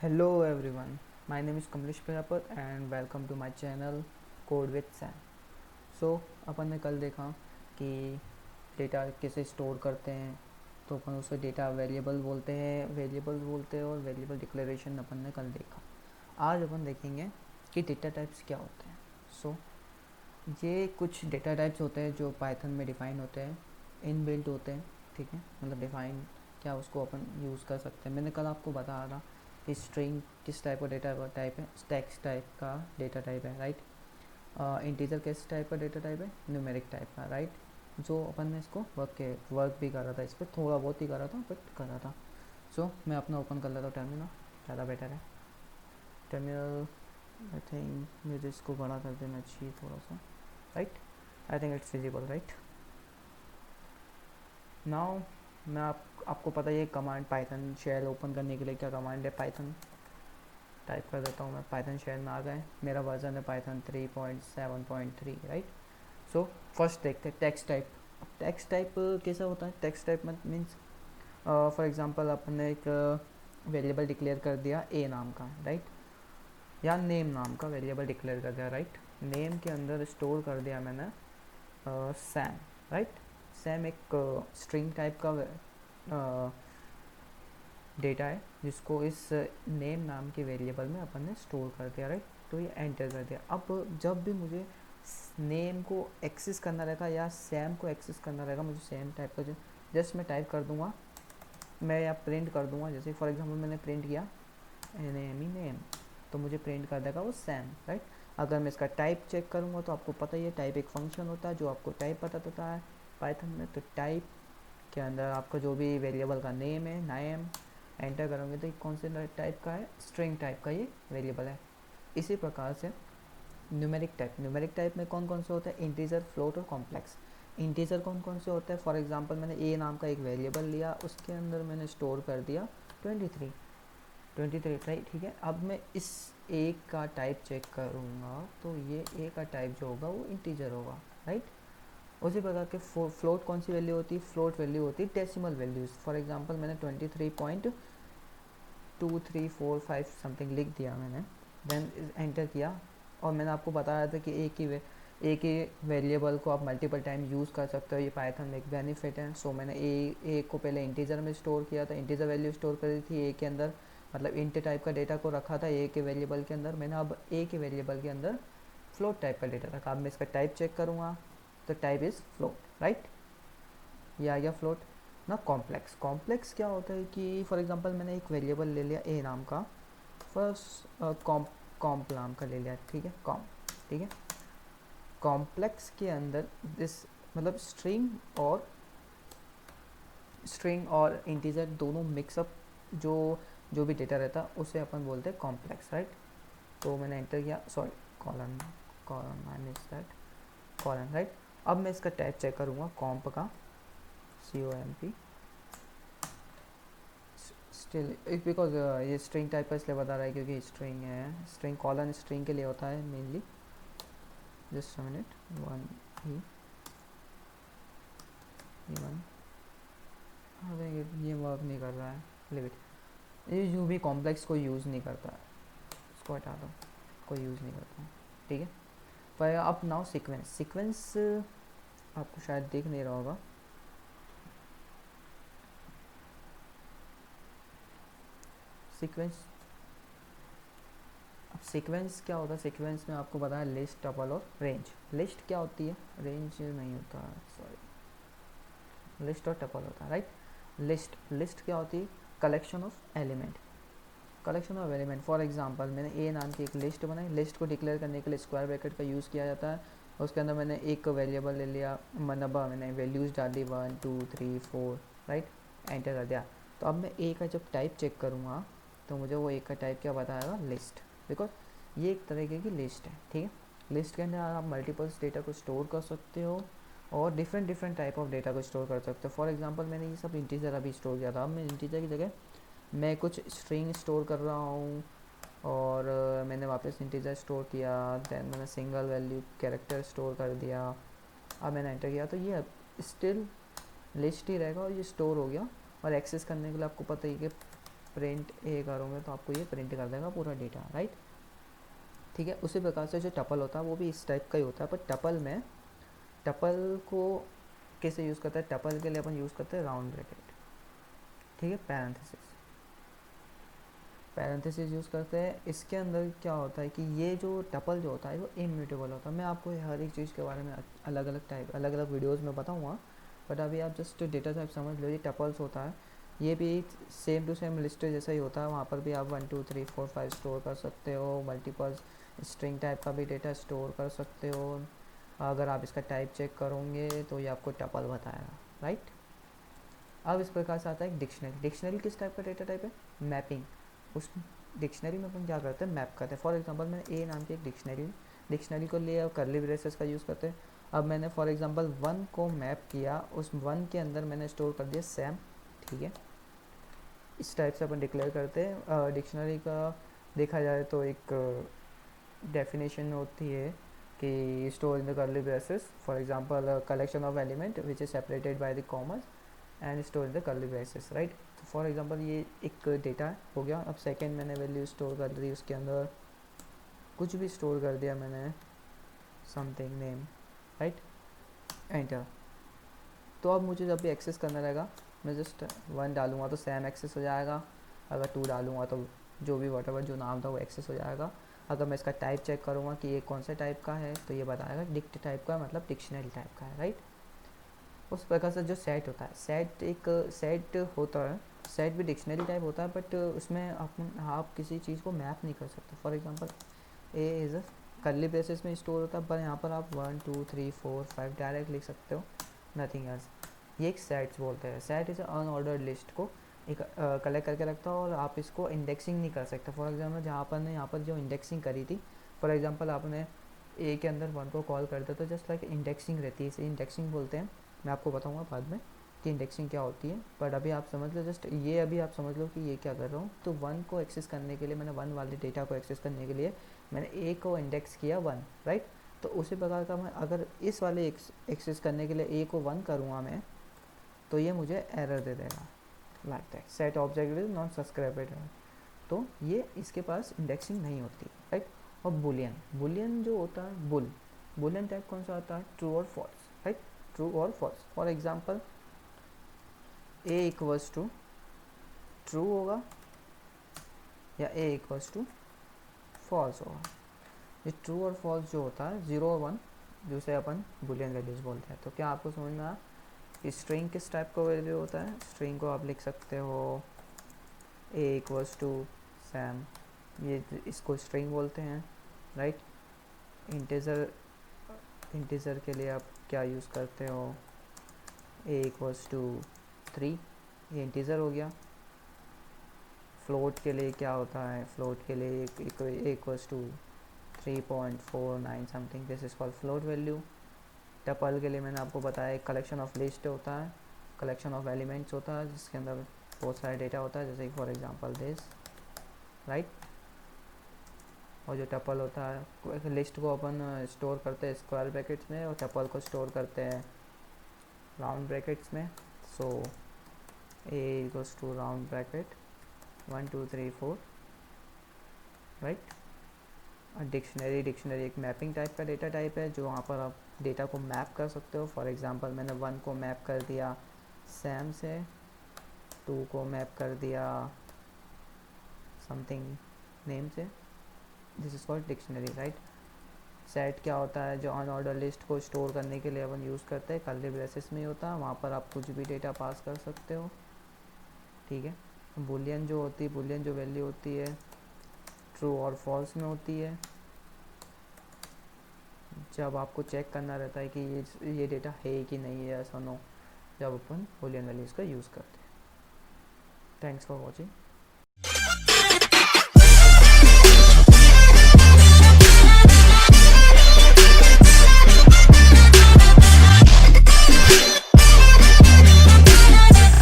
Hello everyone, my name is Kamlesh Prajapat and welcome to my channel Code with Sam. So अपन ने कल देखा कि data कैसे store करते हैं, तो अपन उसे डेटा वेरिएबल बोलते हैं और वेरिएबल डिक्लेरेशन अपन ने कल देखा। आज अपन देखेंगे कि डेटा टाइप्स क्या होते हैं। सो ये कुछ डेटा टाइप्स होते हैं जो पाइथन में डिफ़ाइन होते हैं, इनबिल्ट होते हैं, ठीक है, मतलब डिफ़ाइन क्या उसको अपन यूज़ कर सकते हैं। मैंने कल आपको बताया था कि स्ट्रिंग किस टाइप का डेटा टाइप है, टेक्स्ट टाइप का डेटा टाइप है, राइट। इंटीजर किस टाइप का डेटा टाइप है, न्यूमेरिक टाइप का, राइट। जो अपन ने इसको वर्क भी करा था, इस पर थोड़ा बहुत ही करा था बट करा था। सो मैं अपना ओपन कर लेता हूँ टर्मिनल, ज़्यादा बेटर है टर्मिनल। आई थिंक मुझे इसको बड़ा कर देना चाहिए थोड़ा सा, right. I think it's visible, right. Now मैं आपको पता ही है कमांड पाइथन शेल ओपन करने के लिए क्या कमांड है। पाइथन टाइप कर देता हूँ मैं, पाइथन शेल में आ गए, मेरा वर्जन है पाइथन 3.7.3, राइट। सो फर्स्ट देखते हैं टेक्स्ट टाइप। टेक्स्ट टाइप कैसा होता है? Text type means for example आपने एक वेरिएबल डिक्लेयर कर दिया ए नाम का, राइट, या नेम नाम का वेरिएबल डिक्लेयर कर दिया, राइट। नेम के अंदर स्टोर कर दिया मैंने सैम, राइट। सैम एक स्ट्रिंग टाइप का डेटा है जिसको इस नेम नाम के वेरिएबल में अपन ने स्टोर कर दिया, राइट। तो ये एंटर कर दिया। अब जब भी मुझे नेम को एक्सेस करना रहेगा या सैम को एक्सेस करना रहेगा, मुझे सेम टाइप का जस्ट मैं टाइप कर दूंगा, मैं या प्रिंट कर दूंगा। जैसे फॉर एग्जांपल मैंने प्रिंट किया नेम, तो मुझे प्रिंट कर देगा वो सैम, राइट। अगर मैं इसका टाइप चेक करूँगा तो आपको पता ही है टाइप एक फंक्शन होता है जो आपको टाइप पता होता है पाइथन में। तो टाइप के अंदर आपका जो भी वेरिएबल का नेम है, नाम एंटर करोगे तो कौन से टाइप का है, स्ट्रिंग टाइप का ये वेरिएबल है। इसी प्रकार से न्यूमेरिक टाइप में कौन कौन से होते हैं, इंटीजर, फ्लोट और कॉम्प्लेक्स। इंटीजर कौन कौन से होते हैं? फॉर एग्जांपल मैंने ए नाम का एक वेरिएबल लिया, उसके अंदर मैंने स्टोर कर दिया 23, राइट, ठीक है। अब मैं इस ए का टाइप चेक करूँगा तो ये ए का टाइप जो होगा वो इंटीजर होगा, राइट। उसी प्रकार के फ्लोट कौन सी वैल्यू होती है? फ्लोट वैल्यू होती है डेसिमल वैल्यूज़। फॉर एग्जांपल मैंने 23.2345 समथिंग लिख दिया मैंने, देन एंटर किया। और मैंने आपको बताया था कि एक ही वेरिएबल को आप मल्टीपल टाइम यूज़ कर सकते हो, ये पाइथन में एक बेनिफिट है। सो मैंने ए को पहले इंटीजर में स्टोर किया था, इंटीजर वैल्यू स्टोर करी थी ए के अंदर, मतलब इंट टाइप का डेटा को रखा था ए के वेरिएबल के अंदर। मैंने अब ए के वेरिएबल के अंदर फ्लोट टाइप का डेटा रखा। अब मैं इसका टाइप चेक करूँगा तो टाइप इज़ फ्लोट, राइट। ये आ गया फ्लोट ना। कॉम्प्लेक्स क्या होता है कि फॉर एग्जांपल मैंने एक वेरिएबल ले लिया ए नाम का, फर्स्ट कॉम्प नाम का ले लिया, ठीक है, ठीक है। कॉम्प्लेक्स के अंदर दिस मतलब स्ट्रिंग और इंटीजर दोनों मिक्सअप जो जो भी डेटा रहता है उसे अपन बोलते हैं कॉम्प्लेक्स, राइट। तो मैंने एंटर किया, sorry, colon colon I miss that, colon, right. अब मैं इसका टाइप चेक करूँगा कॉम्प का, COMP, स्टिल बिकॉज ये स्ट्रिंग टाइप का इसलिए बता रहा है क्योंकि स्ट्रिंग है, स्ट्रिंग कॉलन स्ट्रिंग के लिए होता है mainly. Just a minute, one one, अरे ये वर्क नहीं कर रहा है, लिव इट। ये यूँ भी कॉम्प्लेक्स को यूज़ नहीं करता है, इसको हटा दो, कोई यूज़ नहीं करता, ठीक है। पर अब नाउ सीक्वेंस आपको शायद दिख नहीं रहा होगा। सीक्वेंस, अब सीक्वेंस क्या होता है? सीक्वेंस में आपको पता है लिस्ट, टपल और रेंज। लिस्ट क्या होती है? रेंज नहीं होता, सॉरी, लिस्ट और टपल होता है, राइट। लिस्ट क्या होती है? Collection of element, collection of element. For example मैंने ए नाम की एक लिस्ट बनाई, लिस्ट को डिक्लेयर करने के लिए स्क्वायर ब्रैकेट का यूज़ किया जाता है। उसके अंदर मैंने एक वेरिएबल ले लिया, मतलब मैंने वैल्यूज़ डाल दी 1 2 3 4, राइट, एंटर कर दिया। तो अब मैं ए का जब टाइप चेक करूँगा तो मुझे वो ए का टाइप क्या बताएगा? लिस्ट, बिकॉज ये एक तरीके की लिस्ट है, ठीक है। लिस्ट के अंदर आप मल्टीपल्स डेटा को स्टोर कर सकते हो और डिफरेंट टाइप ऑफ डेटा को स्टोर कर सकते हो। फॉर एग्जांपल मैंने ये सब इंटीजर अभी स्टोर किया था, अब मैं इंटीजर की जगह मैं कुछ स्ट्रिंग स्टोर कर रहा हूँ और मैंने वापस इंटीजर स्टोर किया, देन मैंने सिंगल वैल्यू कैरेक्टर स्टोर कर दिया। अब मैंने एंटर किया तो ये स्टिल लिस्ट ही रहेगा और ये स्टोर हो गया। और एक्सेस करने के लिए आपको पता ही कि प्रिंट ए करोगे तो आपको ये प्रिंट कर देगा पूरा डेटा, राइट। ठीक है, उसी प्रकार से जो टपल होता है वो भी इस टाइप का ही होता है, पर टपल में टपल को कैसे यूज़ करते हैं, टपल के लिए अपन यूज़ करते हैं राउंड ब्रैकेट। ठीक है, पैरेंथेसिस यूज़ करते हैं। इसके अंदर क्या होता है कि ये जो टपल जो होता है वो इम्यूटेबल होता है। मैं आपको हर एक चीज़ के बारे में अलग अलग वीडियोस में बताऊंगा, बट अभी आप जस्ट डेटा टाइप समझ लो। ये टपल्स होता है, ये भी सेम टू सेम लिस्ट जैसा ही होता है। वहाँ पर भी आप 1 2 3 4 5 स्टोर कर सकते हो, मल्टीपल स्ट्रिंग टाइप का भी डेटा स्टोर कर सकते हो। अगर आप इसका टाइप चेक करोगे तो ये आपको टपल बताएगा, राइट। अब इस प्रकार से आता है डिक्शनरी। डिक्शनरी किस टाइप का डेटा टाइप है, मैपिंग। उस डिक्शनरी में अपन क्या करते हैं, मैप करते हैं। फॉर एग्जांपल मैंने ए नाम की एक डिक्शनरी को लिए और करली ब्रेसेस का यूज़ करते हैं। अब मैंने फॉर एग्जांपल 1 को मैप किया, उस 1 के अंदर मैंने स्टोर कर दिया सैम। ठीक है, इस टाइप से अपन डिक्लेयर करते हैं। डिक्शनरी का देखा जाए तो एक डेफिनेशन होती है कि स्टोर इन द करली braces, for example collection of element which is separated by the commerce and store in the करली ब्रेसेस, राइट। तो फॉर एग्जांपल ये एक डेटा हो गया। अब सेकेंड मैंने वैल्यू स्टोर कर दी, उसके अंदर कुछ भी स्टोर कर दिया मैंने, समथिंग नेम, राइट, एंटर। तो अब मुझे जब भी एक्सेस करना रहेगा मैं जस्ट 1 डालूंगा तो सैम एक्सेस हो जाएगा। अगर 2 डालूंगा तो जो भी वॉटएवर जो नाम था वो एक्सेस हो जाएगा। अगर मैं इसका टाइप चेक करूँगा कि ये कौन से टाइप का है तो ये बताएगा डिक्ट टाइप का, मतलब डिक्शनरी टाइप का है, राइट। उस प्रकार से जो सेट होता है, सेट होता है, सेट भी डिक्शनरी टाइप होता है, बट उसमें आप किसी चीज़ को मैप नहीं कर सकते। फॉर एग्जांपल ए इज़ करली ब्रेसेस में स्टोर होता है, पर यहाँ पर आप 1 2 3 4 5 डायरेक्ट लिख सकते हो, नथिंग एल्स। ये एक सेट्स बोलते हैं। सेट इज़ अनऑर्डर्ड लिस्ट को एक कलेक्ट करके रखता है और आप इसको इंडेक्सिंग नहीं कर सकते। फॉर एग्जांपल जहाँ पर ने यहाँ पर जो इंडेक्सिंग करी थी, फॉर एग्जांपल आपने ए के अंदर 1 को कॉल कर दिया तो जस्ट लाइक इंडेक्सिंग रहती है, इसे इंडेक्सिंग बोलते हैं। मैं आपको बताऊंगा बाद में कि इंडेक्सिंग क्या होती है, बट अभी आप समझ लो, जस्ट ये अभी आप समझ लो कि ये क्या कर रहा हूँ। तो 1 को एक्सेस करने के लिए मैंने 1 वाले डेटा को एक्सेस करने के लिए मैंने ए को इंडेक्स किया 1, राइट। तो उसी प्रकार का मैं अगर इस वाले एक्सेस करने के लिए ए को 1 करूँगा मैं, तो ये मुझे एरर दे देगा, like that set object is not subscribed. तो ये इसके पास इंडेक्सिंग नहीं होती, राइट। और बुलियन जो होता है, बुलियन टाइप कौन सा आता है, ट्रू और फॉल्स, राइट, ट्रू और false. For example A equals to true होगा या ए इक्वल्स टू फॉल्स होगा। ये ट्रू और फॉल्स जो होता है 0 और 1, जिसे अपन बुलियन वैल्यूज बोलते हैं। तो क्या आपको समझ में आया, स्ट्रिंग किस टाइप का वैल्यू होता है। स्ट्रिंग को आप लिख सकते हो ए इक्वल्स टू सैम, ये इसको स्ट्रिंग बोलते हैं, राइट। इंटीजर के लिए आप क्या यूज़ करते हो, ए इक्वल्स टू 3, ये इंटीजर हो गया। फ्लोट के लिए क्या होता है, फ्लोट के लिए A equals to 3.49 something, this is called float value. Tuple के लिए मैंने आपको बताया एक कलेक्शन ऑफ लिस्ट होता है, कलेक्शन ऑफ एलिमेंट्स होता है जिसके अंदर बहुत सारे डेटा होता है, जैसे फॉर एग्जांपल दिस, राइट। और जो टपल होता है, लिस्ट को अपन स्टोर करते हैं स्क्वायर ब्रैकेट्स में और टपल को स्टोर करते हैं राउंड ब्रैकेट्स में। So A equals to round bracket 1 2 3 4, right. Dictionary एक मैपिंग टाइप का डेटा टाइप है, जो वहाँ पर आप डेटा को मैप कर सकते हो। फॉर एग्जांपल मैंने 1 को मैप कर दिया सैम से, 2 को मैप कर दिया समथिंग नेम से, this is called dictionary, right. Set क्या होता है, जो अनऑर्डर लिस्ट को स्टोर करने के लिए अपन यूज़ करते हैं, कर्ली ब्रेसेस में ही होता है, वहाँ पर आप कुछ भी डेटा पास कर सकते हो, ठीक है। बुलियन जो होती है, बुलियन जो वैल्यू होती है ट्रू और फॉल्स में होती है, जब आपको चेक करना रहता है कि ये डेटा है कि नहीं है, ऐसा नो, जब अपन बुलियन वैल्यूज़ का यूज़ करते हैं। Thanks for watching.